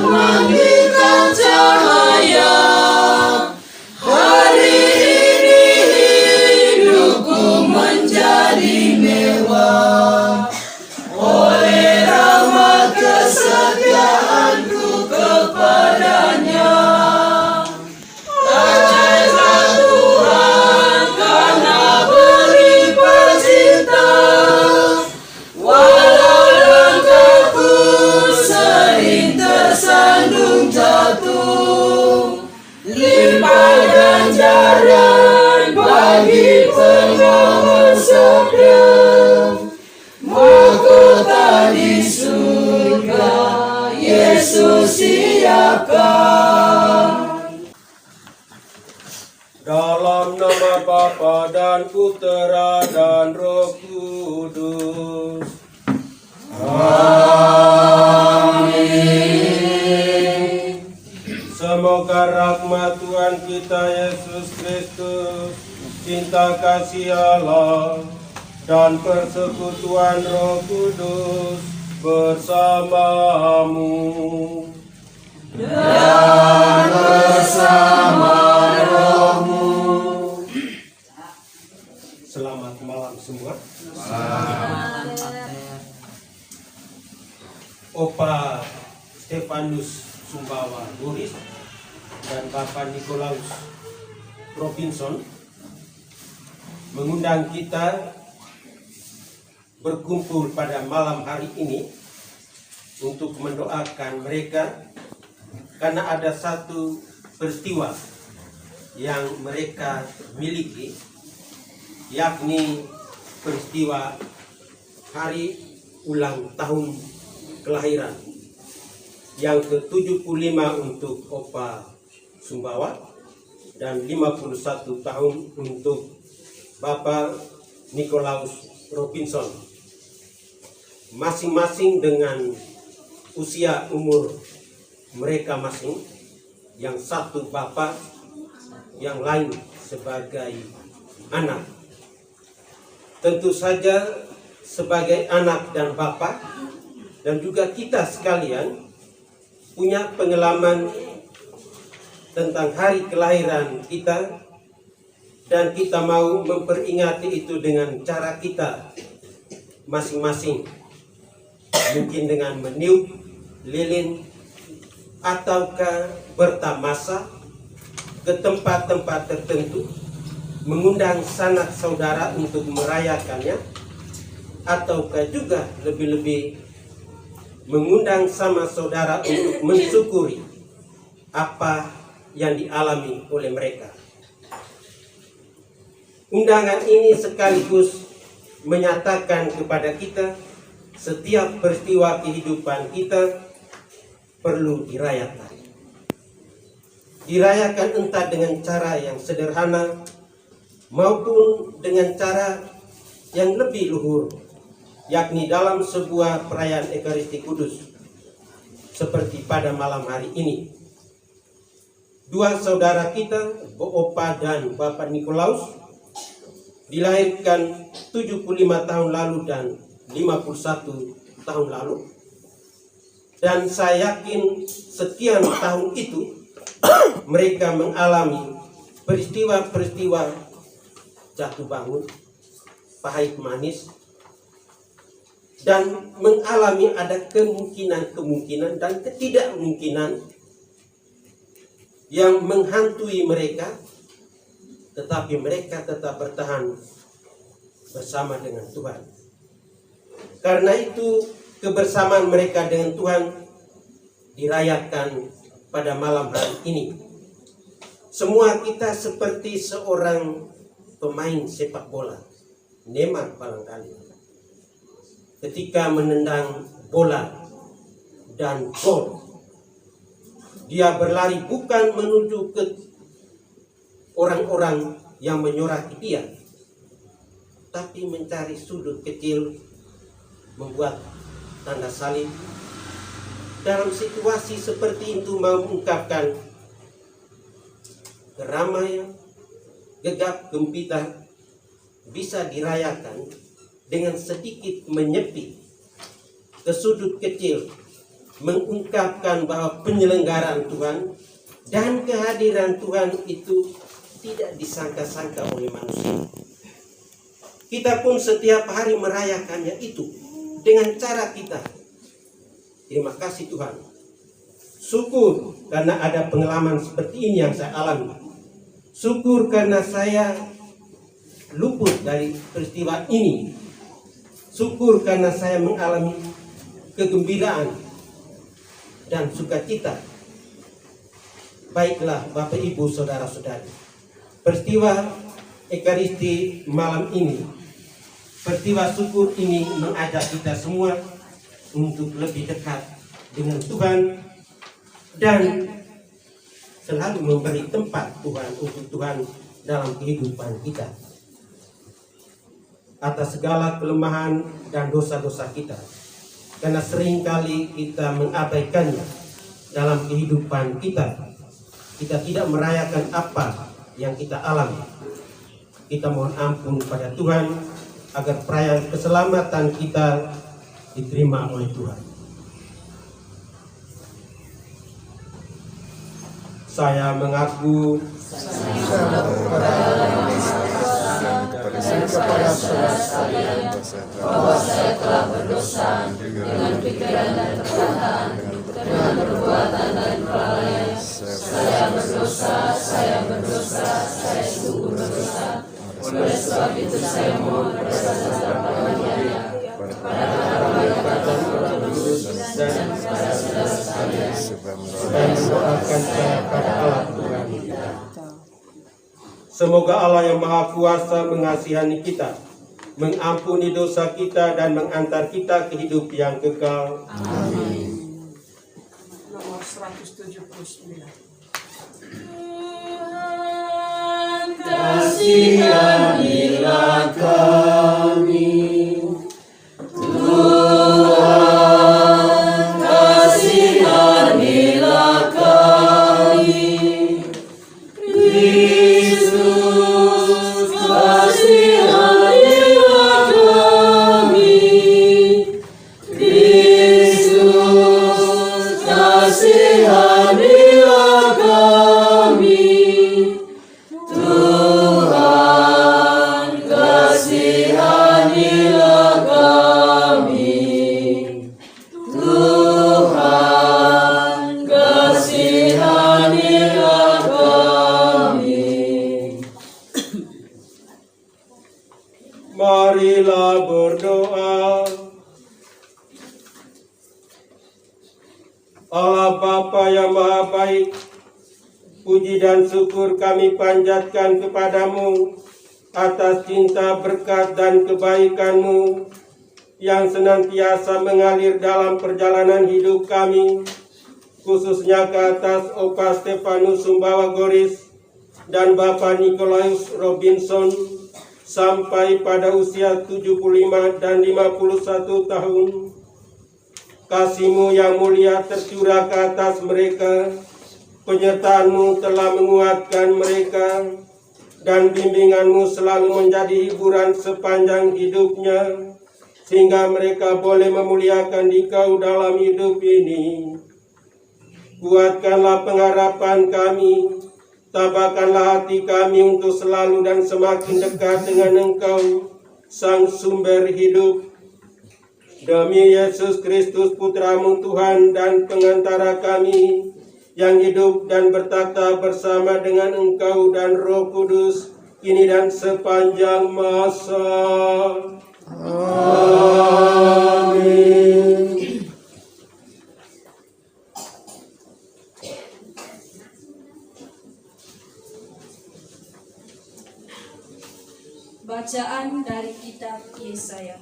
memberikan cahaya. Hari ini hidupku menjadi mewah oleh rahmat kesetiaanku kepadanya. Ajaiblah Tuhan karena beri pencipta. Walau langkahku sering tersandung jatuh, limpah ganjaran bagi pemohon setia. Mahkota di surga Yesus siapkan. Dalam nama Bapa dan Putera dan Roh Kudus. Amin. Semoga rahmat Tuhan kita Yesus Kristus, cinta kasih Allah, dan persekutuan Roh Kudus bersamamu. Dan bersama rohmu. Selamat malam semua. Opa Stefanus Sumbawa Boris dan Bapak Nikolaus Robinson mengundang kita berkumpul pada malam hari ini untuk mendoakan mereka karena ada satu peristiwa yang mereka miliki, yakni peristiwa hari ulang tahun kelahiran yang ke-75 untuk Opa Sumbawa dan 51 tahun untuk Bapak Nikolaus Robinson, masing-masing dengan usia umur mereka masing, yang satu bapak, yang lain sebagai anak. Tentu saja sebagai anak dan bapak, dan juga kita sekalian punya pengalaman tentang hari kelahiran kita, dan kita mau memperingati itu dengan cara kita masing-masing, mungkin dengan meniup lilin ataukah bertamasa ke tempat-tempat tertentu, mengundang sanak saudara untuk merayakannya, ataukah juga lebih-lebih mengundang sama saudara untuk mensyukuri apa yang dialami oleh mereka. Undangan ini sekaligus menyatakan kepada kita setiap peristiwa kehidupan kita perlu dirayakan. Dirayakan entah dengan cara yang sederhana maupun dengan cara yang lebih luhur, yakni dalam sebuah perayaan Ekaristi Kudus seperti pada malam hari ini. Dua saudara kita, Opa dan Bapak Nikolaus, dilahirkan 75 tahun lalu dan 51 tahun lalu. Dan saya yakin sekian tahun itu mereka mengalami peristiwa-peristiwa jatuh bangun, pahit manis, dan mengalami ada kemungkinan-kemungkinan dan ketidakmungkinan yang menghantui mereka, tetapi mereka tetap bertahan bersama dengan Tuhan. Karena itu kebersamaan mereka dengan Tuhan dirayakan pada malam hari ini. Semua kita seperti seorang pemain sepak bola, Neymar barangkali, ketika menendang bola dan gol, dia berlari bukan menuju ke orang-orang yang menyoraki dia, tapi mencari sudut kecil, membuat tanda salib. Dalam situasi seperti itu mengungkapkan keramaian, gegap gempita bisa dirayakan dengan sedikit menyepi ke sudut kecil mengungkapkan bahwa penyelenggaraan Tuhan dan kehadiran Tuhan itu tidak disangka-sangka oleh manusia. Kita pun setiap hari merayakannya itu dengan cara kita. Terima kasih Tuhan. Syukur karena ada pengalaman seperti ini yang saya alami. Syukur karena saya luput dari peristiwa ini. Syukur karena saya mengalami kegembiraan dan sukacita. Baiklah Bapak Ibu Saudara-saudari, peristiwa Ekaristi malam ini, peristiwa syukur ini mengajak kita semua untuk lebih dekat dengan Tuhan dan selalu memberi tempat Tuhan untuk Tuhan dalam kehidupan kita atas segala kelemahan dan dosa-dosa kita, karena seringkali kita mengabaikannya dalam kehidupan kita. Kita tidak merayakan apa yang kita alami. Kita mohon ampun pada Tuhan agar perayaan keselamatan kita diterima oleh Tuhan. Saya mengaku kepada saudara sekalian bahwa saya telah berdosa dengan pikiran dan perkataan, dengan perbuatan dan kelalaian. Saya berdosa, saya sungguh berdosa. Oleh sebab itu saya mohon pada saudara-saudara pada malaikat dan Roh Kudus dan pada saudara sekalian dan mendoakan saya pada Allah Tuhan kita. Semoga Allah yang Maha Kuasa mengasihani kita, mengampuni dosa kita dan mengantar kita ke hidup yang kekal. Amin. Nomor 179. Kasihanilah kami, Tuhan, kasihanilah kami, Kristus, kasihanilah kami, Kristus, kasihanilah kami. Marilah berdoa. Allah Bapa yang Maha Baik, puji dan syukur kami panjatkan kepadamu atas cinta, berkat dan kebaikan-Mu yang senantiasa mengalir dalam perjalanan hidup kami, khususnya ke atas Opa Stefanus Sumbawa Goris dan Bapak Nikolaus Robinson sampai pada usia 75 dan 51 tahun. Kasih-Mu yang mulia tercurah ke atas mereka. Penyertaan-Mu telah menguatkan mereka, dan bimbingan-Mu selalu menjadi hiburan sepanjang hidupnya, sehingga mereka boleh memuliakan Dikau dalam hidup ini. Kuatkanlah pengharapan kami, tabahkanlah hati kami untuk selalu dan semakin dekat dengan Engkau, Sang Sumber hidup. Demi Yesus Kristus Putra-Mu Tuhan dan pengantara kami, yang hidup dan bertata bersama dengan Engkau dan Roh Kudus, kini dan sepanjang masa. Amin. Bacaan dari kitab Yesaya.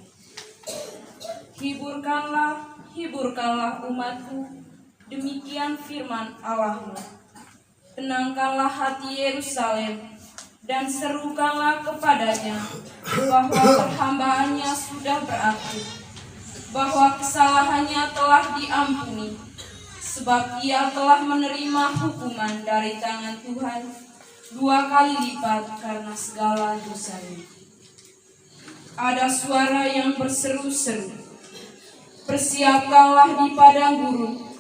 Hiburkanlah umatku, demikian firman Allahmu. Tenangkanlah hati Yerusalem, dan serukanlah kepadanya bahwa perhambaannya sudah berakhir, bahwa kesalahannya telah diampuni, sebab ia telah menerima hukuman dari tangan Tuhan 2 kali lipat karena segala dosanya. Ada suara yang berseru-seru, persiapkanlah di padang gurun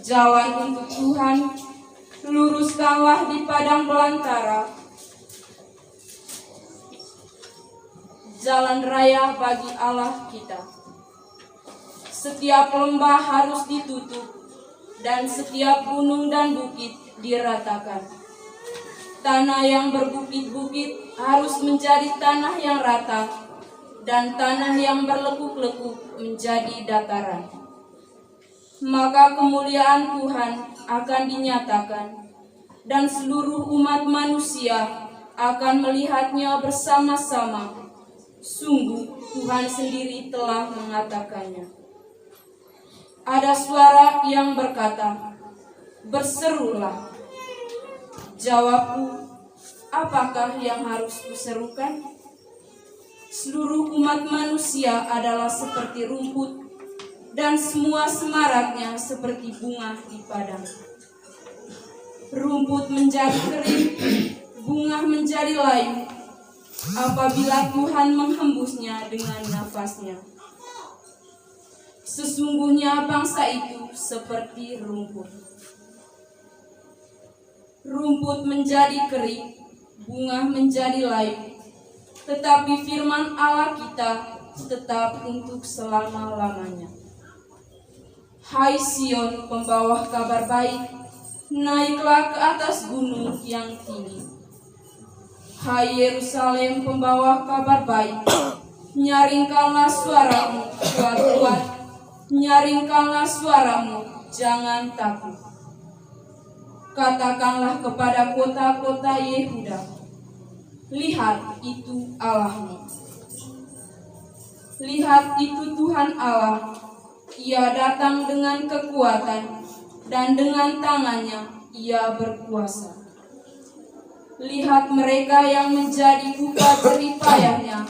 Jalan untuk Tuhan luruskanlah di padang belantara, jalan raya bagi Allah kita. Setiap lembah harus ditutup dan setiap gunung dan bukit diratakan. Tanah yang berbukit-bukit harus menjadi tanah yang rata, dan tanah yang berlekuk-lekuk menjadi dataran. Maka kemuliaan Tuhan akan dinyatakan, dan seluruh umat manusia akan melihatnya bersama-sama. Sungguh Tuhan sendiri telah mengatakannya. Ada suara yang berkata, "Berserulah." Jawabku, apakah yang harus kuserukan? Seluruh umat manusia adalah seperti rumput, dan semua semaraknya seperti bunga di padang. Rumput menjadi kering, bunga menjadi layu, apabila Tuhan menghembusnya dengan nafasnya. Sesungguhnya bangsa itu seperti rumput. Rumput menjadi kering, bunga menjadi layu, tetapi firman Allah kita tetap untuk selama-lamanya. Hai Sion, pembawa kabar baik, naiklah ke atas gunung yang tinggi. Hai Yerusalem, pembawa kabar baik, nyaringkanlah suaramu kuat-kuat, nyaringkanlah suaramu, jangan takut. Katakanlah kepada kota-kota Yehuda, lihat itu Allahmu. Lihat itu Tuhan Allah, Ia datang dengan kekuatan, dan dengan tangannya Ia berkuasa. Lihat mereka yang menjadi upah jerih payahnya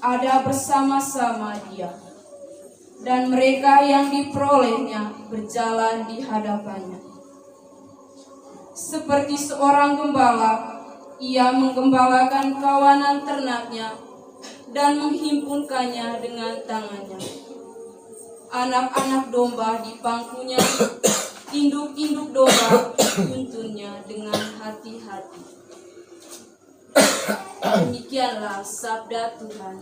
ada bersama-sama Dia, dan mereka yang diperolehnya berjalan di hadapannya. Seperti seorang gembala, Ia menggembalakan kawanan ternaknya dan menghimpunkannya dengan tangannya. Anak-anak domba di pangkunya, induk-induk domba tuntunnya dengan hati-hati. Demikianlah sabda Tuhan.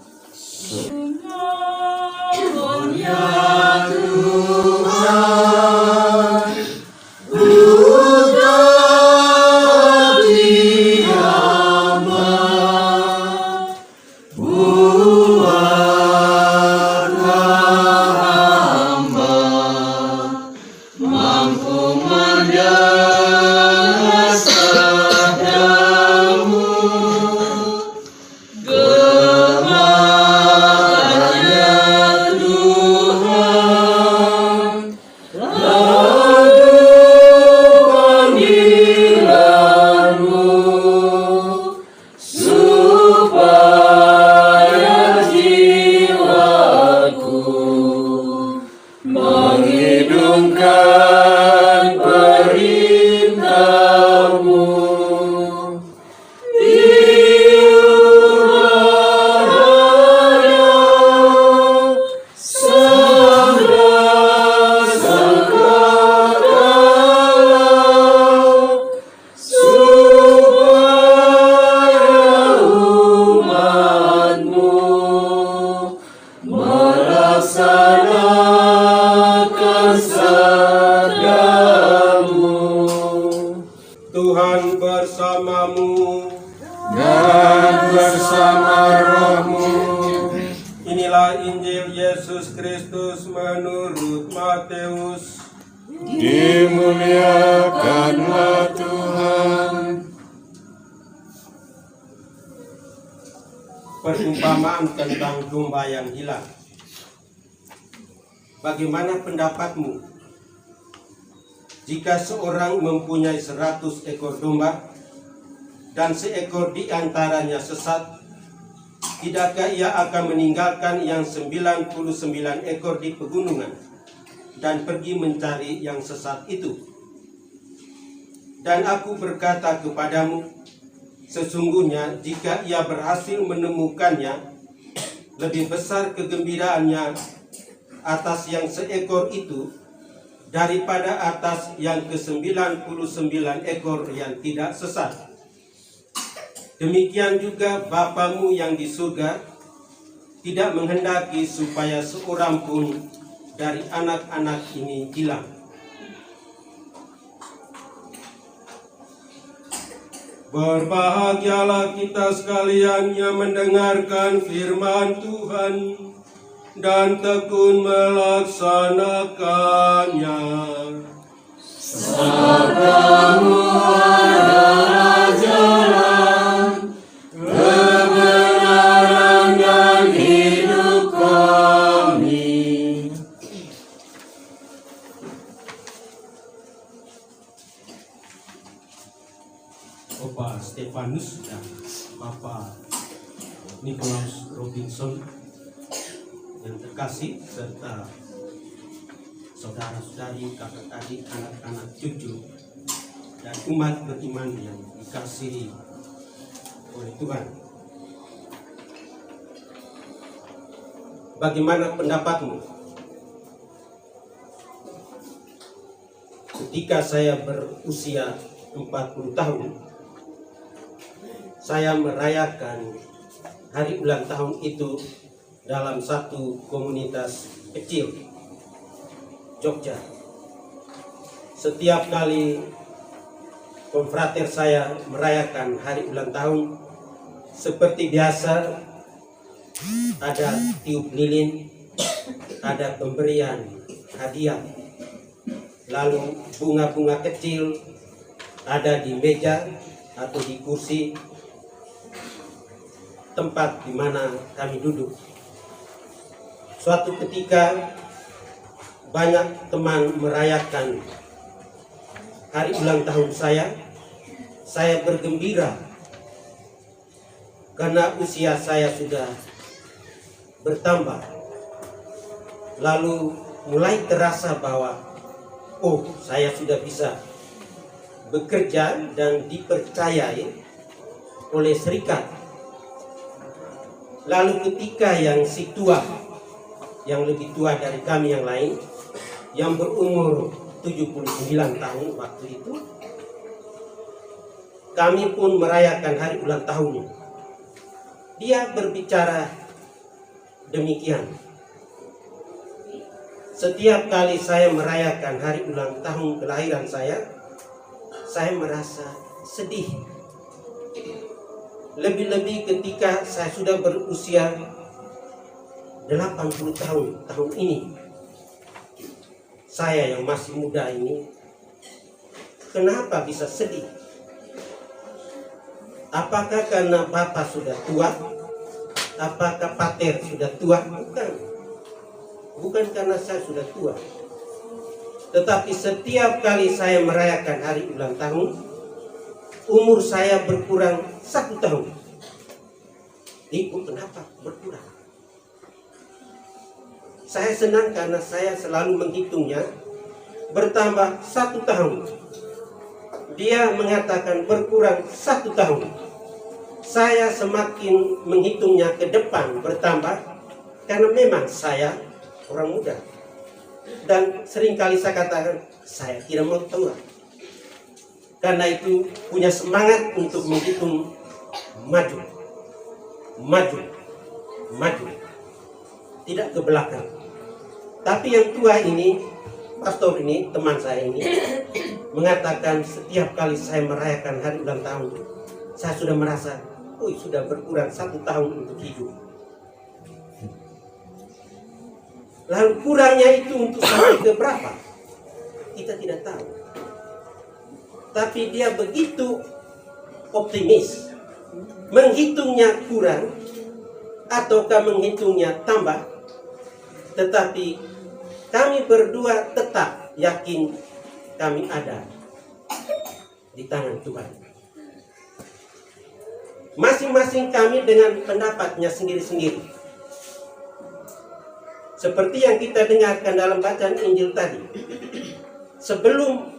Tuhan bersamamu dan bersama rohmu. Inilah Injil Yesus Kristus menurut Matius. Dimuliakanlah Tuhan. Perumpamaan tentang domba yang hilang. Bagaimana pendapatmu? Jika seorang mempunyai 100 ekor domba dan seekor di antaranya sesat, tidakkah ia akan meninggalkan yang 99 ekor di pegunungan dan pergi mencari yang sesat itu? Dan aku berkata kepadamu, sesungguhnya jika ia berhasil menemukannya, lebih besar kegembiraannya atas yang seekor itu daripada atas yang ke-99 ekor yang tidak sesat. Demikian juga Bapamu yang di surga tidak menghendaki supaya seorang pun dari anak-anak ini hilang. Berbahagialah kita sekalian yang mendengarkan firman Tuhan dan tekun melaksanakannya. Sabdamu adalah jalan kebenaran dan hidup kami. Bapak Stefanus dan Bapak Nikolaus Robinson yang terkasih, serta saudara-saudari, kakak adik, anak-anak cucu, dan umat beriman yang dikasihi oleh Tuhan. Bagaimana pendapatmu? Ketika saya berusia 40 tahun, saya merayakan hari ulang tahun itu dalam satu komunitas kecil Jogja. Setiap kali konfrater saya merayakan hari ulang tahun, seperti biasa ada tiup lilin, ada pemberian hadiah, lalu bunga-bunga kecil ada di meja atau di kursi tempat di mana kami duduk. Suatu ketika banyak teman merayakan hari ulang tahun saya bergembira karena usia saya sudah bertambah. Lalu mulai terasa bahwa saya sudah bisa bekerja dan dipercayai oleh serikat. Lalu ketika yang si tua, yang lebih tua dari kami yang lain, yang berumur 79 tahun waktu itu, kami pun merayakan hari ulang tahunnya. Dia berbicara demikian, setiap kali saya merayakan hari ulang tahun kelahiran saya merasa sedih. Lebih-lebih ketika saya sudah berusia 80 tahun ini. Saya yang masih muda ini, kenapa bisa sedih? Apakah karena bapak sudah tua? Apakah pater sudah tua? Bukan karena saya sudah tua. Tetapi setiap kali saya merayakan hari ulang tahun, umur saya berkurang 1 tahun. Ibu, kenapa berkurang? Saya senang karena saya selalu menghitungnya bertambah 1 tahun. Dia mengatakan berkurang 1 tahun. Saya semakin menghitungnya ke depan bertambah, karena memang saya orang muda. Dan seringkali saya katakan, saya tidak mau tua. Karena itu punya semangat untuk menghitung maju. Tidak ke belakang. Tapi yang tua ini, pastor ini, teman saya ini, mengatakan setiap kali saya merayakan hari ulang tahun, saya sudah merasa, sudah berkurang 1 tahun untuk hidup. Lalu kurangnya itu untuk sampai ke berapa? Kita tidak tahu. Tapi dia begitu optimis, menghitungnya kurang ataukah menghitungnya tambah. Tetapi kami berdua tetap yakin kami ada di tangan Tuhan. Masing-masing kami dengan pendapatnya sendiri-sendiri. Seperti yang kita dengarkan dalam bacaan Injil tadi. Sebelum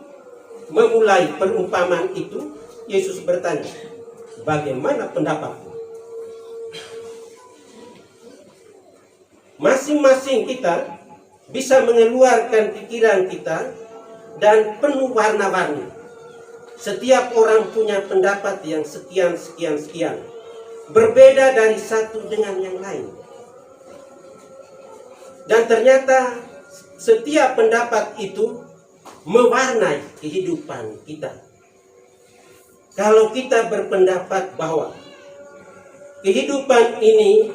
memulai perumpamaan itu, Yesus bertanya, bagaimana pendapatmu? Masing-masing kita bisa mengeluarkan pikiran kita dan penuh warna-warni. Setiap orang punya pendapat yang sekian, berbeda dari satu dengan yang lain. Dan ternyata setiap pendapat itu mewarnai kehidupan kita. Kalau kita berpendapat bahwa kehidupan ini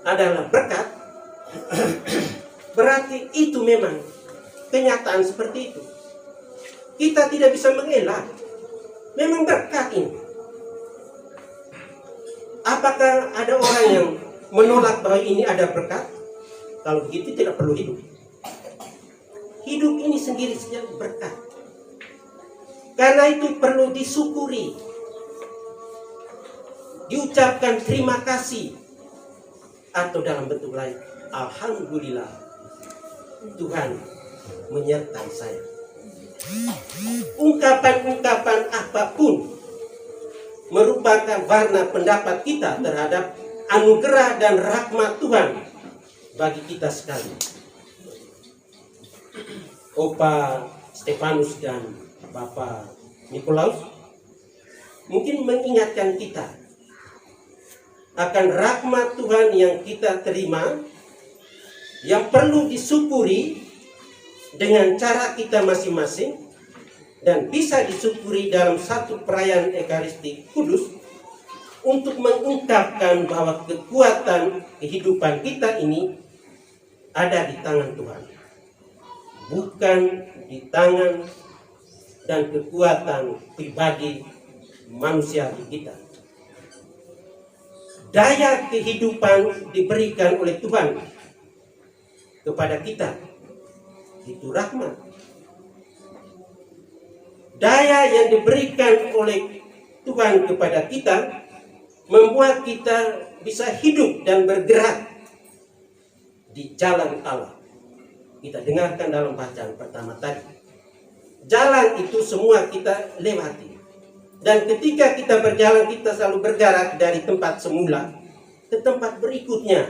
adalah berkat, berarti itu memang kenyataan seperti itu. Kita tidak bisa mengelak. Memang berkat ini. Apakah ada orang yang menolak bahwa ini ada berkat? Kalau begitu tidak perlu hidup. Hidup ini sendiri saja berkat. Karena itu perlu disyukuri. Diucapkan terima kasih. Atau dalam bentuk lain, alhamdulillah, Tuhan menyertai saya. Ungkapan-ungkapan apapun merupakan warna pendapat kita terhadap anugerah dan rahmat Tuhan bagi kita sekalian. Opa Stefanus dan Bapak Nikolaus mungkin mengingatkan kita akan rahmat Tuhan yang kita terima, yang perlu disyukuri dengan cara kita masing-masing, dan bisa disyukuri dalam satu perayaan Ekaristi Kudus untuk mengungkapkan bahwa kekuatan kehidupan kita ini ada di tangan Tuhan, bukan di tangan dan kekuatan pribadi manusia kita. Daya kehidupan diberikan oleh Tuhan kepada kita, itu rahmat. Daya yang diberikan oleh Tuhan kepada kita membuat kita bisa hidup dan bergerak di jalan Allah. Kita dengarkan dalam bacaan pertama tadi. Jalan itu semua kita lewati. Dan ketika kita berjalan, kita selalu bergerak dari tempat semula ke tempat berikutnya.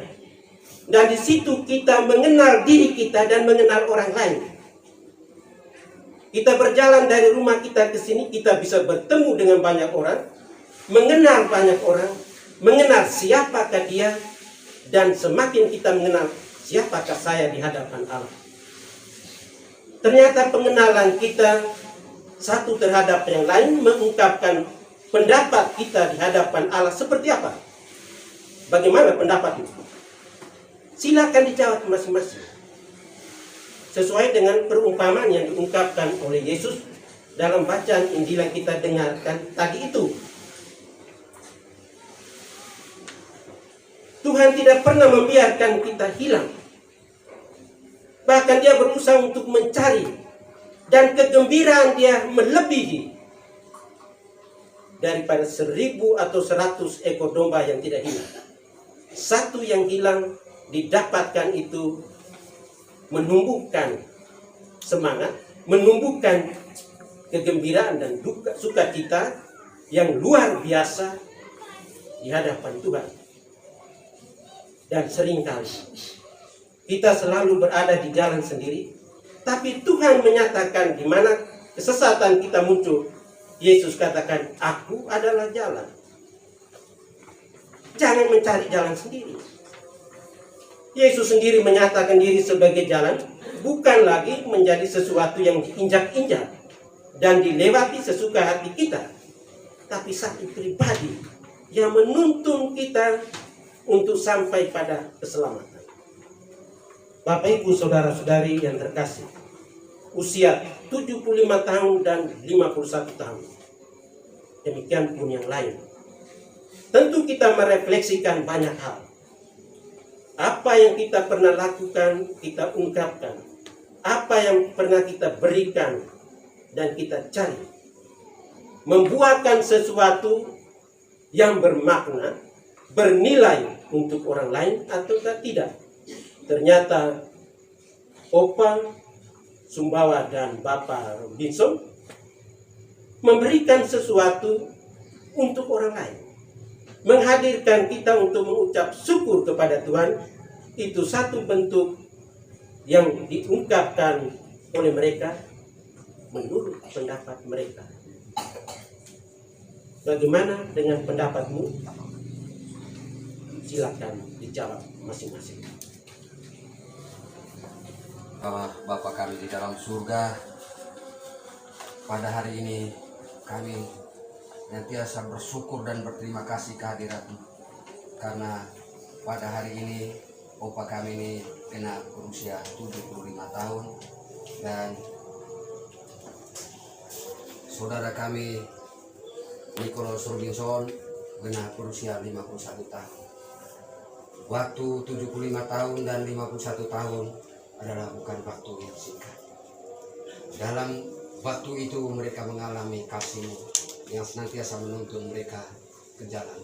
Dan di situ kita mengenal diri kita dan mengenal orang lain. Kita berjalan dari rumah kita ke sini, kita bisa bertemu dengan banyak orang, mengenal banyak orang, mengenal siapakah dia, dan semakin kita mengenal siapakah saya di hadapan Allah. Ternyata pengenalan kita satu terhadap yang lain mengungkapkan pendapat kita di hadapan Allah seperti apa? Bagaimana pendapat itu? Silakan dijawab masing-masing. Sesuai dengan perumpamaan yang diungkapkan oleh Yesus dalam bacaan Injil yang kita dengarkan tadi itu. Tuhan tidak pernah membiarkan kita hilang. Bahkan dia berusaha untuk mencari, dan kegembiraan dia melebihi daripada 1000 atau 100 ekor domba yang tidak hilang. Satu yang hilang didapatkan itu menumbuhkan semangat, menumbuhkan kegembiraan dan sukacita yang luar biasa di hadapan Tuhan. Dan seringkali kita selalu berada di jalan sendiri, tapi Tuhan menyatakan di mana kesesatan kita muncul. Yesus katakan, aku adalah jalan. Jangan mencari jalan sendiri. Yesus sendiri menyatakan diri sebagai jalan, bukan lagi menjadi sesuatu yang diinjak-injak dan dilewati sesuka hati kita, tapi satu pribadi yang menuntun kita untuk sampai pada keselamatan. Bapak Ibu saudara-saudari yang terkasih, usia 75 tahun dan 51 tahun. Demikian pun yang lain. Tentu kita merefleksikan banyak hal. Apa yang kita pernah lakukan, kita ungkapkan. Apa yang pernah kita berikan dan kita cari. Membuatkan sesuatu yang bermakna, bernilai untuk orang lain atau tidak. Ternyata Opa Sumbawa dan Bapak Robinson memberikan sesuatu untuk orang lain. Menghadirkan kita untuk mengucap syukur kepada Tuhan, itu satu bentuk yang diungkapkan oleh mereka menurut pendapat mereka. Bagaimana dengan pendapatmu? Silakan dijawab masing-masing. Bapa kami di dalam surga, pada hari ini kami senantiasa bersyukur dan berterima kasih kehadirat-Mu, karena pada hari ini opa kami ini kena berusia 75 tahun dan saudara kami Nicholas Robinson kena berusia 51 tahun. Waktu 75 tahun dan 51 tahun adalah bukan waktu yang singkat. Dalam waktu itu mereka mengalami kasih-Mu yang senantiasa menuntun mereka ke jalan.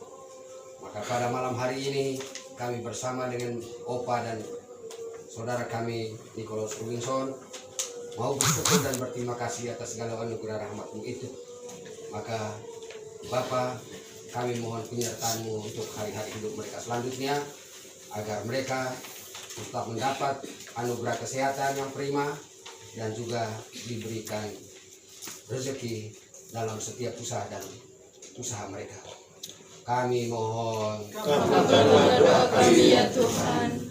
Maka pada malam hari ini kami bersama dengan opa dan saudara kami Nicholas Robinson mau bersyukur dan berterima kasih atas segala anugerah rahmat-Mu itu. Maka Bapa, kami mohon penyertaan-Mu untuk hari-hari hidup mereka selanjutnya, agar mereka tetap mendapat anugerah kesehatan yang prima dan juga diberikan rezeki dalam setiap usaha dan usaha mereka. Kami mohon, Kabulkanlah doa kami ya Tuhan.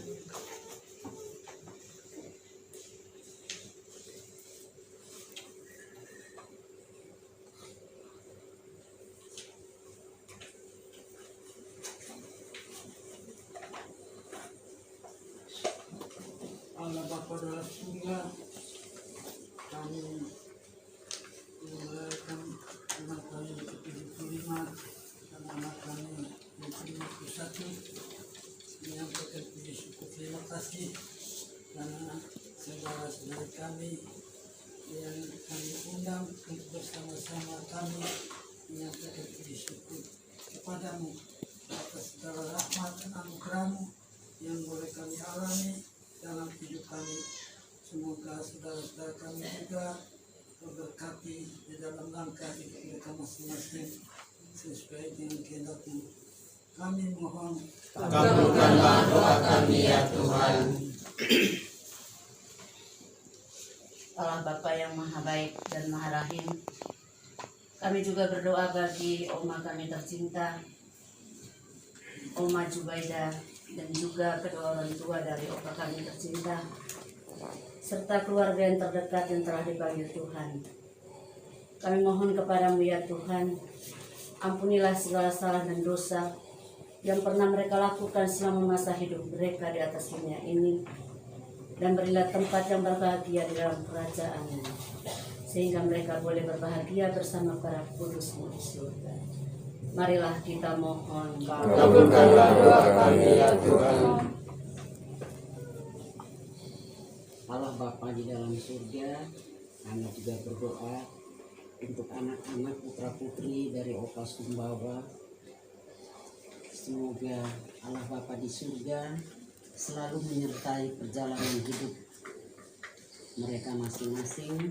Allah Bapa dalam surga, kami merayakan anak kami ke-75 dan anak kami ke-51 yang puji syukur terima kasih karena saudara-saudara kami yang kami undang untuk bersama-sama kami yang puji syukur kepadamu atas segala rahmat dan anugerah-Mu yang boleh kami alami dalam hidup kami. Semoga saudara-saudara kami juga berberkati di dalam langkah hidup mereka masing-masing sesuai dengan kehendak-Mu. Kami mohon, Kabulkanlah doa kami ya Tuhan. Allah Bapa yang Maha Baik dan Maha Rahim, kami juga berdoa bagi Oma kami tercinta, Oma Jubaida, dan juga kedua orang tua dari opa kami tercinta, serta keluarga yang terdekat yang telah dipanggil Tuhan. Kami mohon kepadamu ya Tuhan, ampunilah segala salah dan dosa yang pernah mereka lakukan selama masa hidup mereka di atas dunia ini, dan berilah tempat yang berbahagia di dalam kerajaan-Mu, sehingga mereka boleh berbahagia bersama para kudus-Mu di surga. Marilah kita mohon, Kabulkanlah doa kami ya Tuhan. Allah Bapa di dalam surga, kami juga berdoa untuk anak-anak putra-putri dari Opa Sumbawa. Semoga Allah Bapa di surga selalu menyertai perjalanan hidup mereka masing-masing,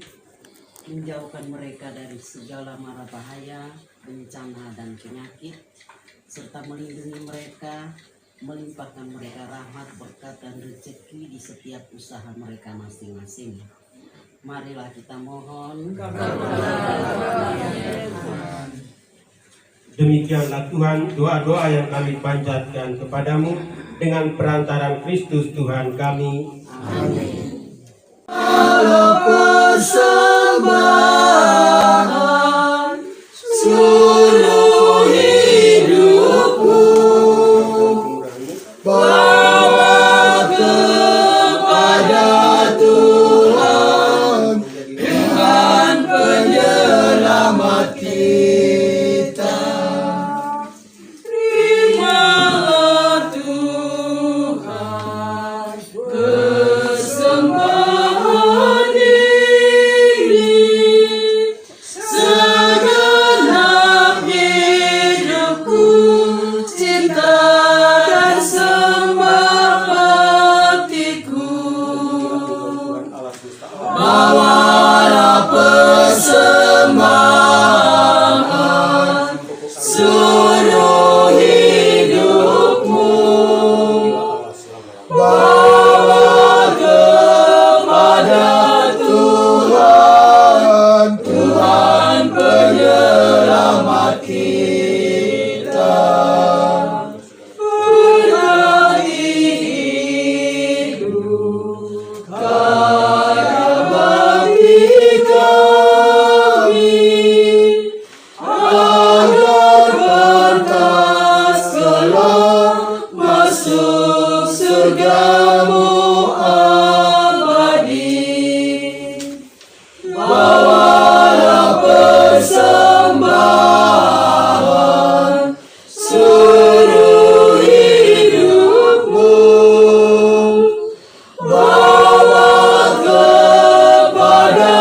menjauhkan mereka dari segala mara bahaya, bencana dan penyakit, serta melindungi mereka, melimpahkan mereka rahmat, berkat dan rezeki di setiap usaha mereka masing-masing. Marilah kita mohon, Demikianlah Tuhan doa-doa yang kami panjatkan kepadamu dengan perantaran Kristus Tuhan kami. amin. Seluruh hidupku bawa kepada Tuhan dengan penyelamat kita. Terimalah Tuhan kesembahan ini. kita. Berbagi hidup karya bagi kami, agar pantas kelak masuk surgamu abadi. Bawalah persembahan seluruh hidupmu, bawa kepada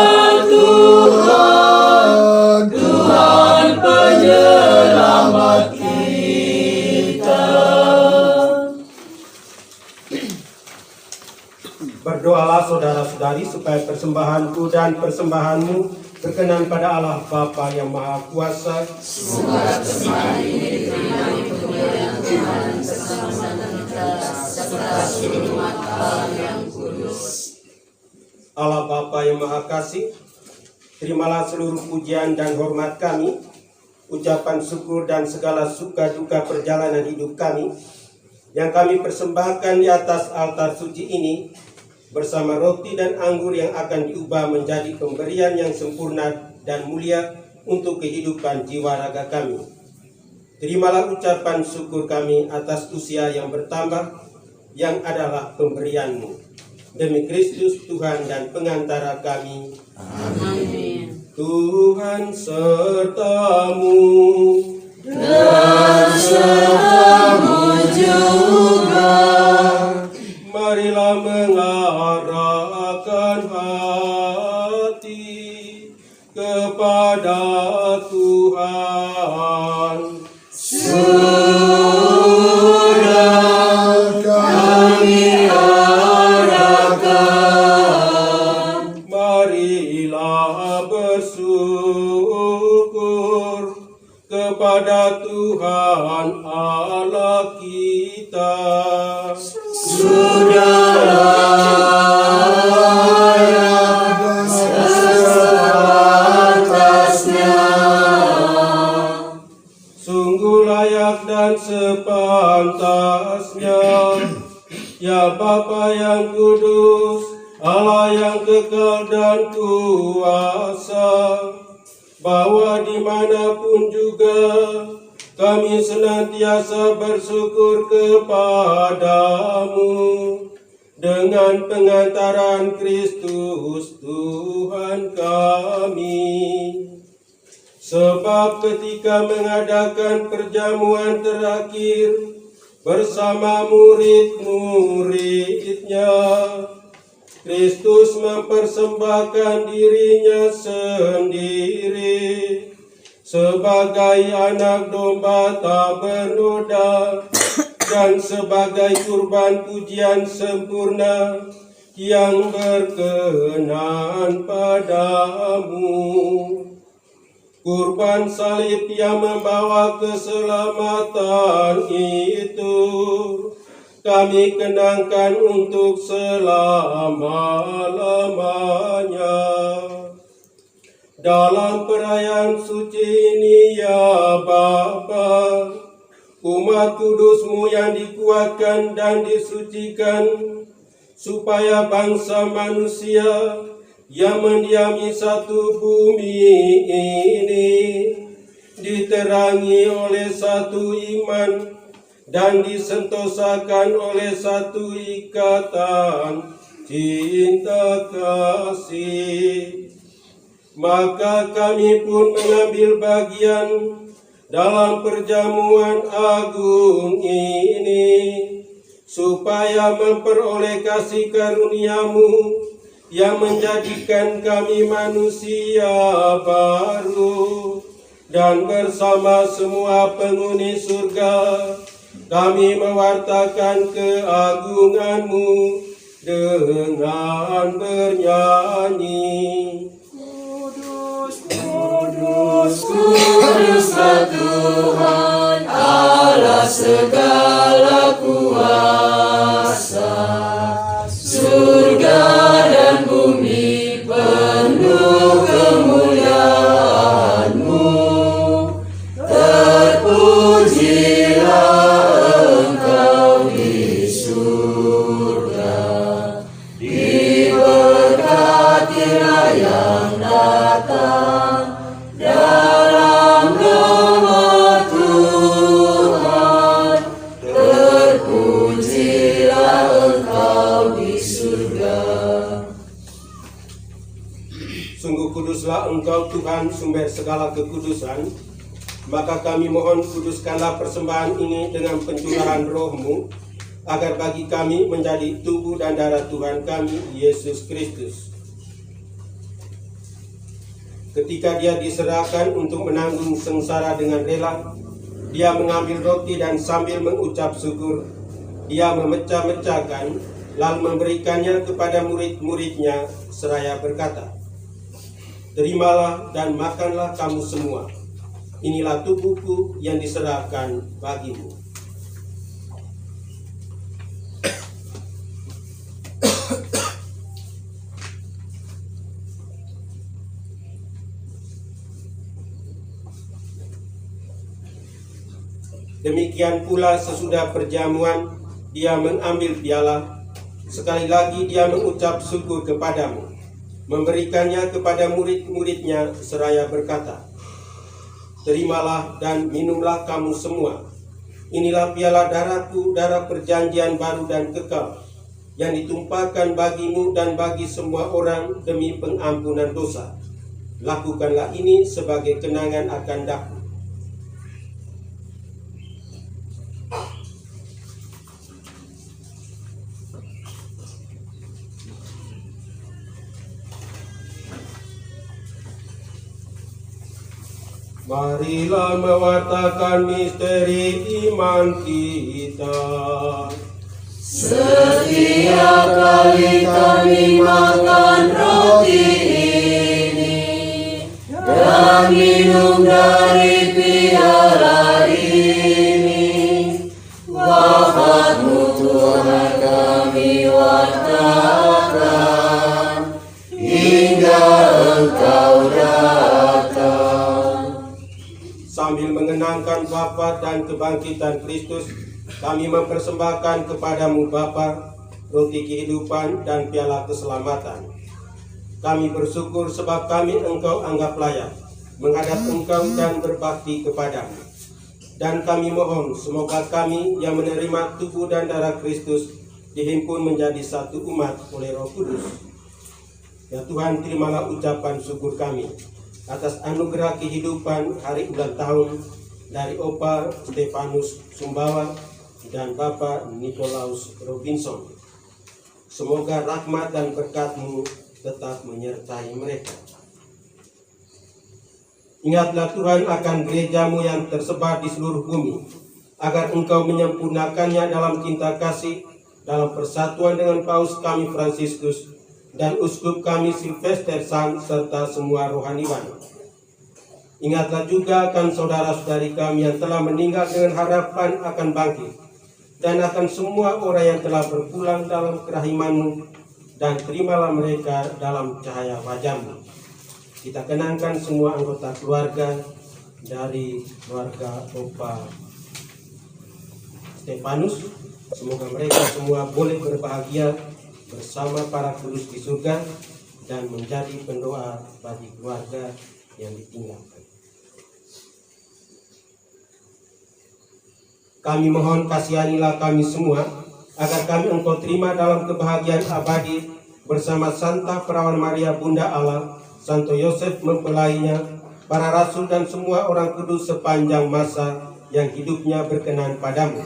Tuhan, Tuhan penyelamat kita. Berdoalah saudara-saudari supaya persembahanku dan persembahanmu berkenan pada Allah Bapa yang Maha Kuasa. Semoga persembahan ini diterima di kemuliaan Tuhan keselamatan kita serta seluruh umat Allah yang kudus. Allah Bapa yang Maha Kasih, terimalah seluruh pujian dan hormat kami, ucapan syukur dan segala suka duka perjalanan hidup kami yang kami persembahkan di atas altar suci ini, bersama roti dan anggur yang akan diubah menjadi pemberian yang sempurna dan mulia untuk kehidupan jiwa raga kami. Terimalah ucapan syukur kami atas usia yang bertambah, yang adalah pemberian-Mu. Demi Kristus Tuhan dan pengantara kami. Amin. Tuhan sertamu Dan sertamu juga. Marilah mengarahkan hati kepada Tuhan. Sudah kami arahkan. Marilah bersyukur kepada Tuhan Allah kita. Sungguh layak dan sepantasnya, ya Bapa yang kudus, Allah yang kekal dan kuasa, bahwa dimanapun juga kami senantiasa bersyukur kepadamu dengan pengantaran Kristus Tuhan kami. Sebab ketika mengadakan perjamuan terakhir bersama murid-muridnya, Kristus mempersembahkan dirinya sendiri sebagai anak domba tak bernoda dan sebagai kurban pujian sempurna yang berkenan padamu. Kurban salib yang membawa keselamatan itu kami kenangkan untuk selama-lamanya. Dalam perayaan suci ini ya Bapa, umat kudus-Mu yang dikuatkan dan disucikan, supaya bangsa manusia yang mendiami satu bumi ini diterangi oleh satu iman dan disentosakan oleh satu ikatan cinta kasih. Maka kami pun mengambil bagian dalam perjamuan agung ini, supaya memperoleh kasih karunia-Mu yang menjadikan kami manusia baru, dan bersama semua penghuni surga kami mewartakan keagungan-Mu dengan bernyanyi. Kuduslah Tuhan Allah segala kuasa, surga dan bumi penuh kemuliaan-Mu. sumber segala kekudusan, maka kami mohon kuduskanlah persembahan ini dengan pencurahan roh-Mu, agar bagi kami menjadi tubuh dan darah Tuhan kami, Yesus Kristus. Ketika Dia diserahkan untuk menanggung sengsara dengan rela, Dia mengambil roti dan sambil mengucap syukur, Dia memecah-mecahkan, lalu memberikannya kepada murid-muridnya, seraya berkata, "Terimalah dan makanlah kamu semua. Inilah tubuhku yang diserahkan bagimu." Demikian pula sesudah perjamuan, Dia mengambil piala. Sekali lagi Dia mengucap syukur kepadamu, memberikannya kepada murid-muridnya, seraya berkata, "Terimalah dan minumlah kamu semua. Inilah piala darahku, darah perjanjian baru dan kekal, yang ditumpahkan bagimu dan bagi semua orang demi pengampunan dosa. Lakukanlah ini sebagai kenangan akan daku." Marilah mewartakan misteri iman kita. Setiap kali kami makan roti ini dan minum dari piala ini, wafat-Mu Tuhan kami wartakan hingga Engkau datang. Sambil mengenangkan wafat dan kebangkitan Kristus, kami mempersembahkan kepadamu Bapa, roti kehidupan dan piala keselamatan. Kami bersyukur sebab kami Engkau anggap layak menghadap Engkau dan berbakti kepadamu. Dan kami mohon semoga kami yang menerima tubuh dan darah Kristus dihimpun menjadi satu umat oleh Roh Kudus. Ya Tuhan, terimalah ucapan syukur kami atas anugerah kehidupan hari ulang tahun dari Opa Stefanus Sumbawa dan Bapak Nikolaus Robinson. Semoga rahmat dan berkat-Mu tetap menyertai mereka. Ingatlah Tuhan akan gereja-Mu yang tersebar di seluruh bumi, agar Engkau menyempurnakannya dalam cinta kasih, dalam persatuan dengan Paus kami Fransiskus dan Uskup kami Silvester Sang, serta semua rohaniwan. Ingatlah juga akan saudara-saudari kami yang telah meninggal dengan harapan akan bangkit, dan akan semua orang yang telah berpulang dalam kerahiman-Mu, dan terimalah mereka dalam cahaya wajah-Mu. Kita kenangkan semua anggota keluarga dari keluarga Opa Stefanus. Semoga mereka semua boleh berbahagia bersama para kudus di surga dan menjadi pendoa bagi keluarga yang ditinggalkan. Kami mohon kasihanilah kami semua, agar kami Engkau terima dalam kebahagiaan abadi bersama Santa Perawan Maria Bunda Allah, Santo Yosef mempelainya, para rasul dan semua orang kudus sepanjang masa yang hidupnya berkenan padamu.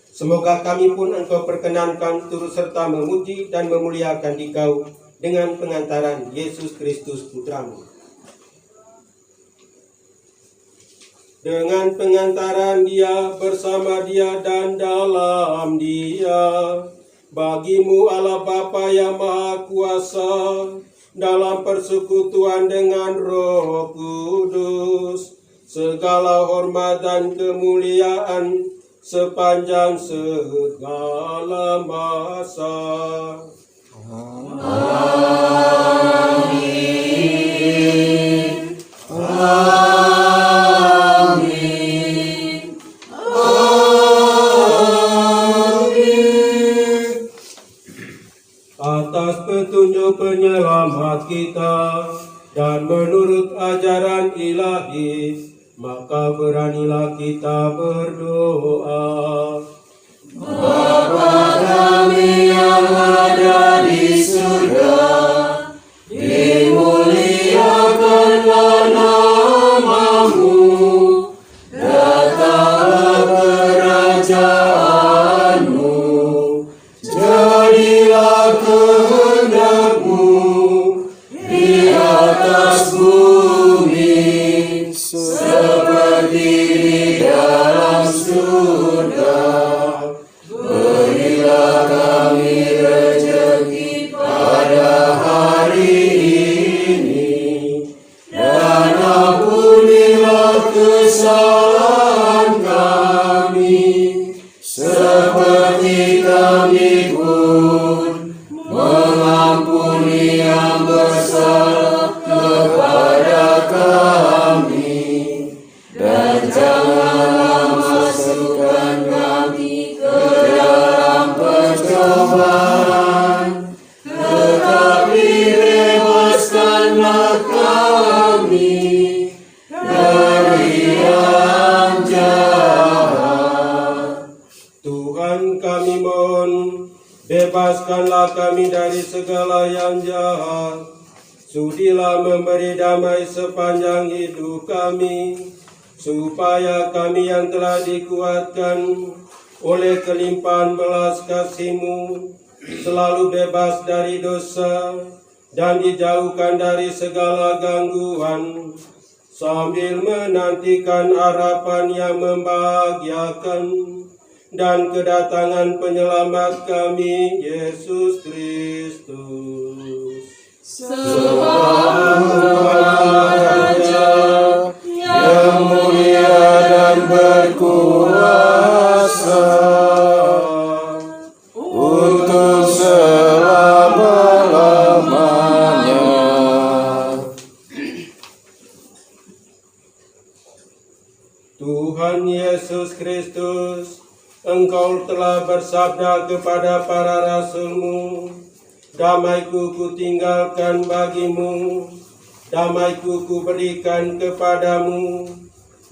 Semoga kami pun Engkau perkenankan turut serta memuji dan memuliakan Dikau dengan pengantaran Yesus Kristus Putra-Mu. Dengan pengantaran Dia, bersama Dia dan dalam Dia, bagi-Mu Allah Bapa yang Maha Kuasa, dalam persekutuan dengan Roh Kudus, segala hormat dan kemuliaan sepanjang segala masa. Amin. Amin. Amin. Atas petunjuk penyelamat kita dan menurut ajaran ilahi, maka beranilah kita berdoa. Bapa kami yang ada di surga, dimuliakanlah nama seperti di dalam surga. Berilah kami rezeki pada hari ini, dan ampunilah kesalahan kami, seperti kami pun mengampuni yang bersalah kepada kami. Dan janganlah masukkan kami ke dalam pencobaan, tetapi bebaskanlah kami dari yang jahat. Tuhan kami mohon, bebaskanlah kami dari segala yang jahat. Sudilah memberi damai sepanjang hidup kami, supaya kami yang telah dikuatkan oleh kelimpahan belas kasih-Mu selalu bebas dari dosa dan dijauhkan dari segala gangguan, sambil menantikan harapan yang membahagiakan dan kedatangan penyelamat kami, Yesus Kristus. Raja yang mulia dan berkuasa untuk selama-lamanya. Tuhan Yesus Kristus, Engkau telah bersabda kepada para rasul-Mu, damai-Ku kutinggalkan bagimu, damai-Ku kuberikan kepadamu.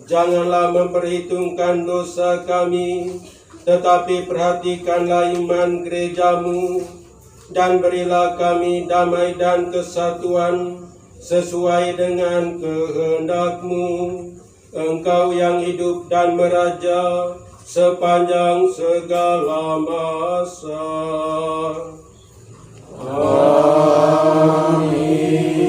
Janganlah memperhitungkan dosa kami, tetapi perhatikanlah iman gereja-Mu, dan berilah kami damai dan kesatuan sesuai dengan kehendak-Mu. Engkau yang hidup dan meraja sepanjang segala masa. Amin.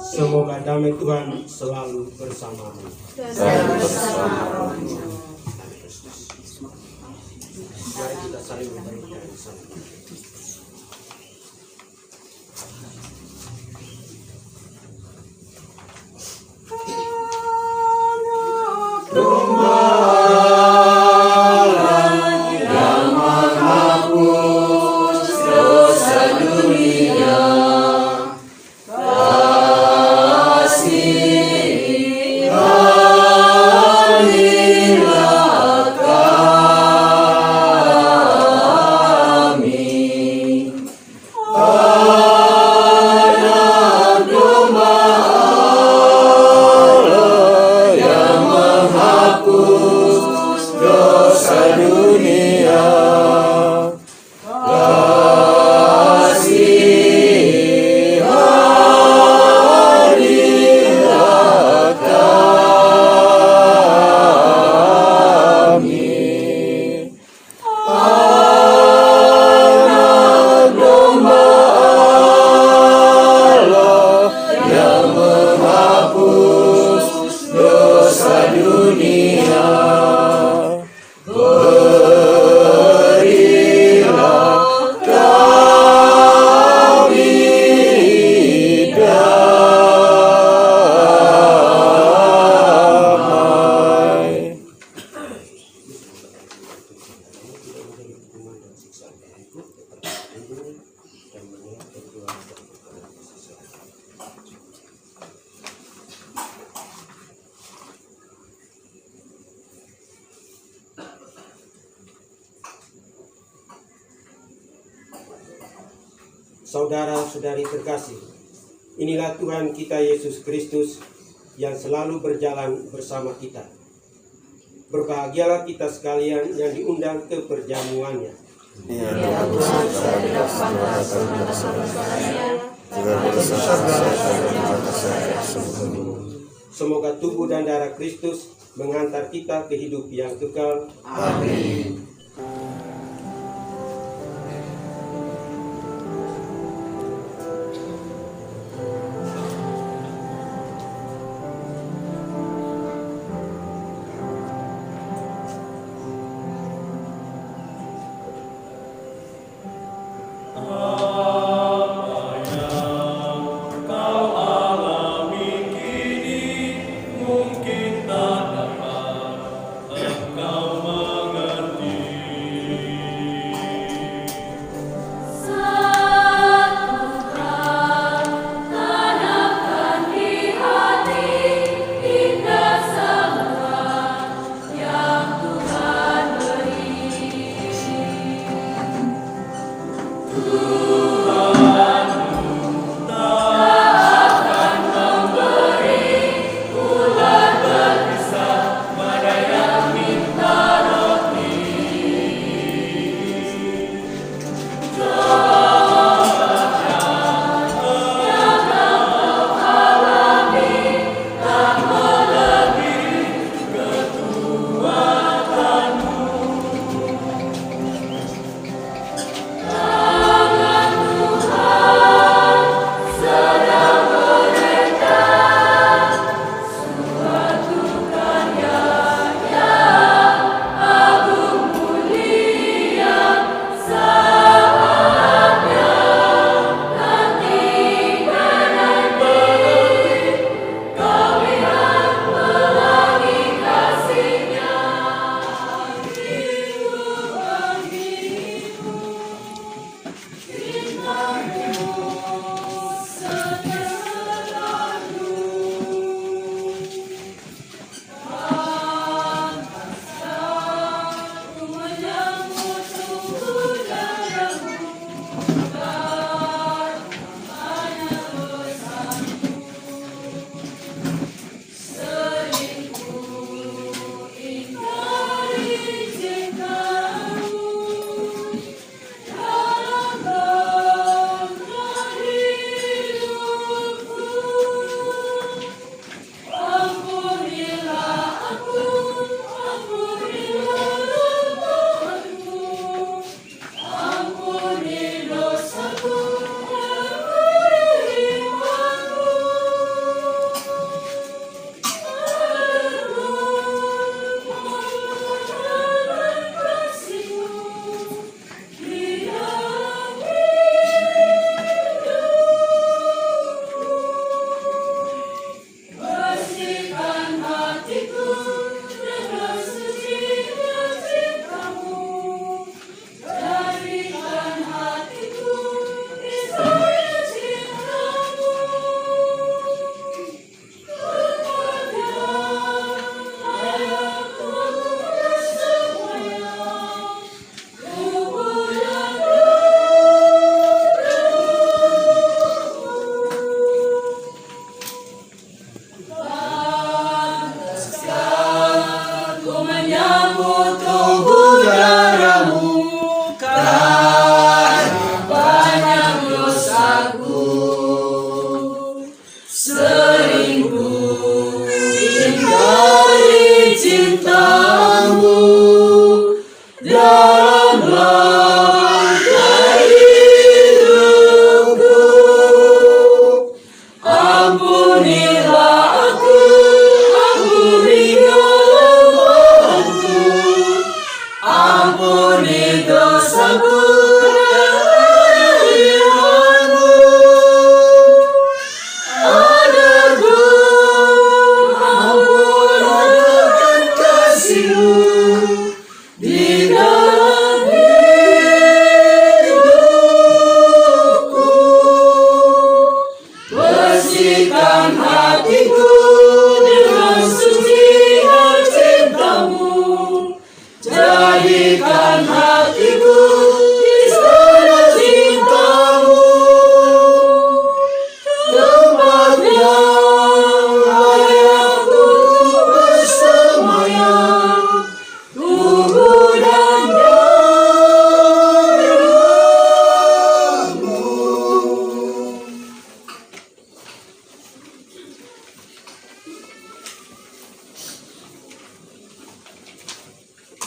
Semoga damai Tuhan selalu bersamamu. Dan bersama rohnya. Mari kita saling memberikan salam. Saudara-saudari terkasih, inilah Tuhan kita Yesus Kristus yang selalu berjalan bersama kita. Berbahagialah kita sekalian yang diundang ke perjamuannya. Ya Tuhan, beserta tidak juga bersama Semoga tubuh dan darah Kristus mengantar kita ke hidup yang kekal. Amin.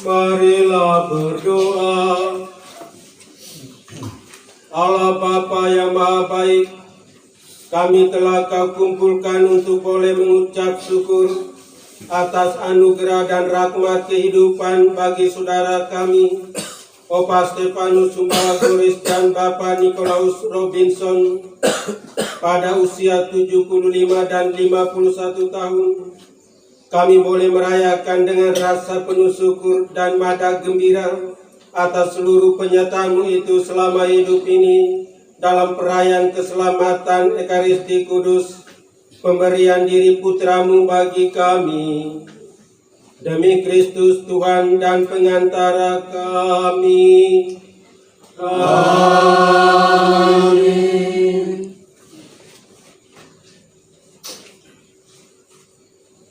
Marilah berdoa. Allah Bapa yang Maha Baik, kami telah Kau kumpulkan untuk boleh mengucap syukur atas anugerah dan rahmat kehidupan bagi saudara kami, Opa Stefanus Sumbawa Goris dan Bapak Nikolaus Robinson pada usia 75 dan 51 tahun. Kami boleh merayakan dengan rasa penuh syukur dan mada gembira atas seluruh penyertamu itu selama hidup ini dalam perayaan keselamatan Ekaristi Kudus, pemberian diri putramu bagi kami. Demi Kristus Tuhan dan pengantara kami. Amin.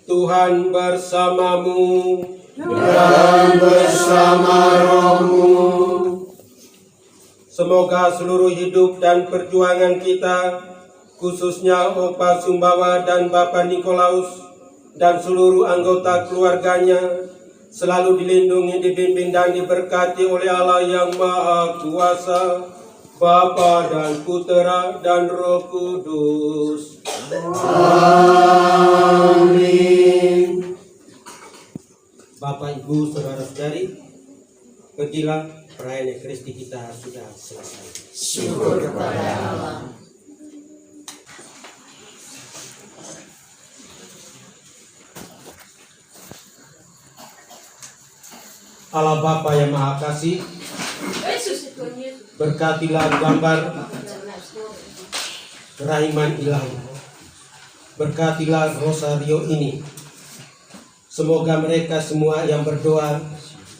Tuhan bersamamu dan bersama rohmu. Semoga seluruh hidup dan perjuangan kita, khususnya Opa Sumbawa dan Bapak Nikolaus dan seluruh anggota keluarganya, selalu dilindungi, dibimbing dan diberkati oleh Allah yang Maha Kuasa, Bapa dan Putera dan Roh Kudus. Amin. Bapak, Ibu, saudara-saudari, pergilah, perayaan Ekaristi kita sudah selesai. Syukur kepada Allah. Allah Bapa yang Maha Kasih, berkatilah gambar kerahiman ilahi, berkatilah rosario ini. Semoga mereka semua yang berdoa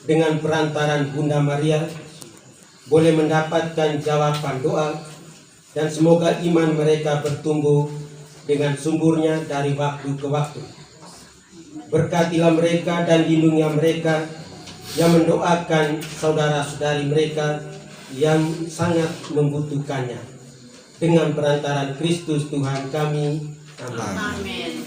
dengan perantaran Bunda Maria boleh mendapatkan jawaban doa, dan semoga iman mereka bertumbuh dengan sumburnya dari waktu ke waktu. Berkatilah mereka dan lindungilah mereka yang mendoakan saudara-saudari mereka yang sangat membutuhkannya. Dengan perantaran Kristus Tuhan kami. Amin. Amin.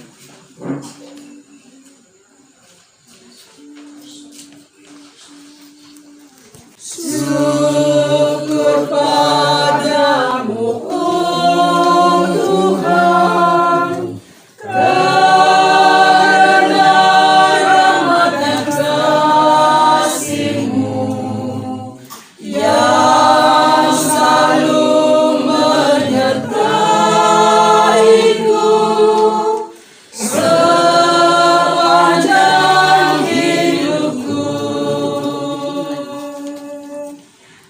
Syukur padamu, oh Tuhan, karena rahmat dan kasih-Mu yang selalu menyertai-Ku sepanjang hidupku.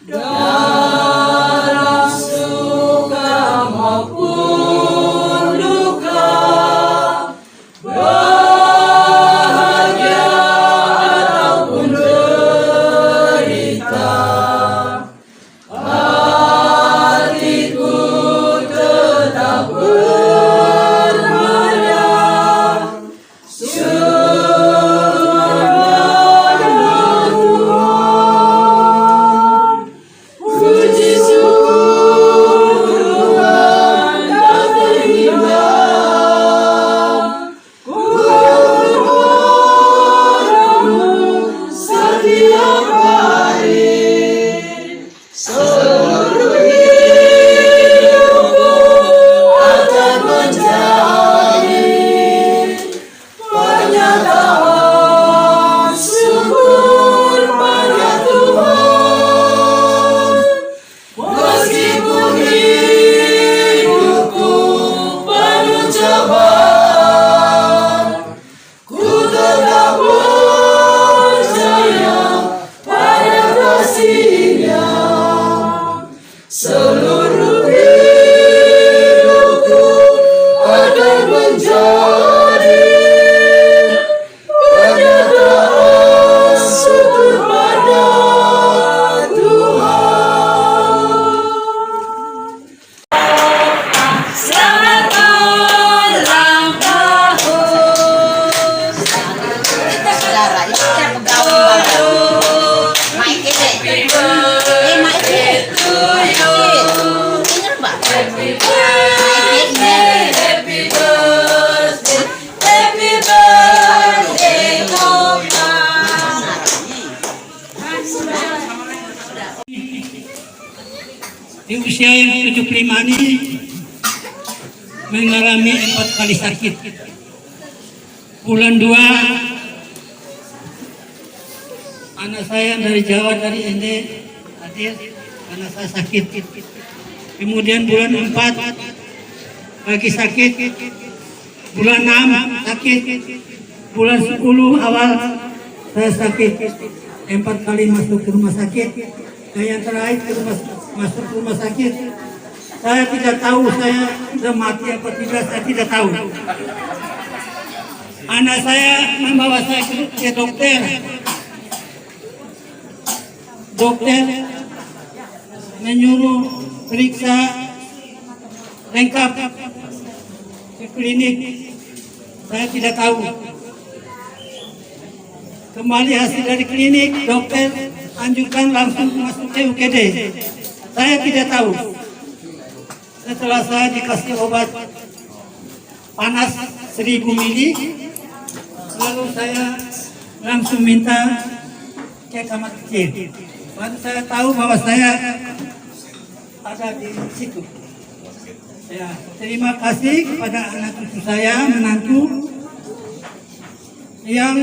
Dalam suka maupun duka, bahagia ataupun derita, hatiku tetap bermaya puji syukur Tuhan tak terhingga. Ku berharap setiap hari, seluruh hidupku akan menjadi pernyataan syukur pada Tuhan. Meskipun hidupku penuh cobaan, ku tetap percaya pada kasih-Nya. Seluruh hidupku akan menjadi usia yang 75 ini mengalami 4 kali sakit. Bulan 2 anak saya dari Jawa, dari ND hadir karena saya sakit. Kemudian bulan 4 lagi sakit. Bulan 6 sakit. Bulan 10 awal saya sakit. 4 kali masuk ke rumah sakit. Dan yang terakhir masuk ke rumah sakit, saya tidak tahu saya sudah mati apa tidak, saya tidak tahu. Anak saya membawa saya ke dokter. Dokter menyuruh periksa lengkap ke klinik. Saya tidak tahu. Kembali hasil dari klinik, dokter anjurkan langsung masuk ke UGD. Saya tidak tahu. Setelah saya dikasih obat panas 1000 mili, lalu saya langsung minta ke kamar kecil. Baru saya tahu bahwa saya ada di situ. Ya, terima kasih kepada anak cucu saya, menantu yang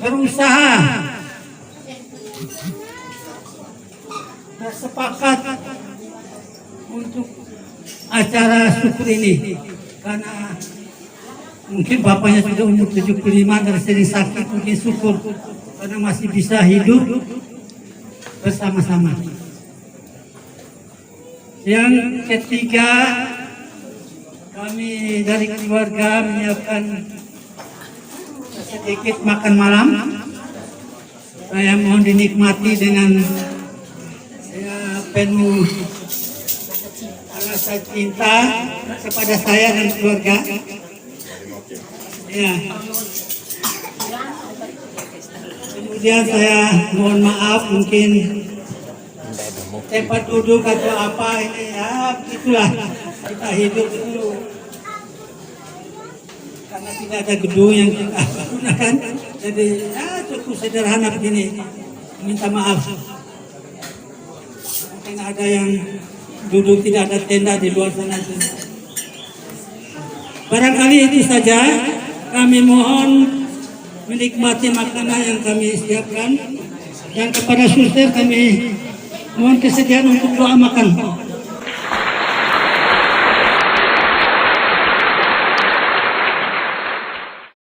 berusaha bersepakat untuk acara syukur ini, karena mungkin bapaknya sudah umur 75 dan sering sakit, mungkin syukur karena masih bisa hidup bersama-sama. Yang ketiga, kami dari keluarga menyiapkan sedikit makan malam. Saya mohon dinikmati dengan penuh rasa cinta kepada saya dan keluarga. Ya. Kemudian saya mohon maaf mungkin tempat duduk atau apa ini, ya itulah kita hidup dulu. Karena tidak ada gedung yang kita gunakan, jadi ya cukup sederhana begini. Minta maaf. Mungkin ada yang duduk tidak ada tenda di luar sana. Barangkali itu saja. Kami mohon menikmati makanan yang kami siapkan, dan kepada suster kami mohon kesediaan untuk doa makan.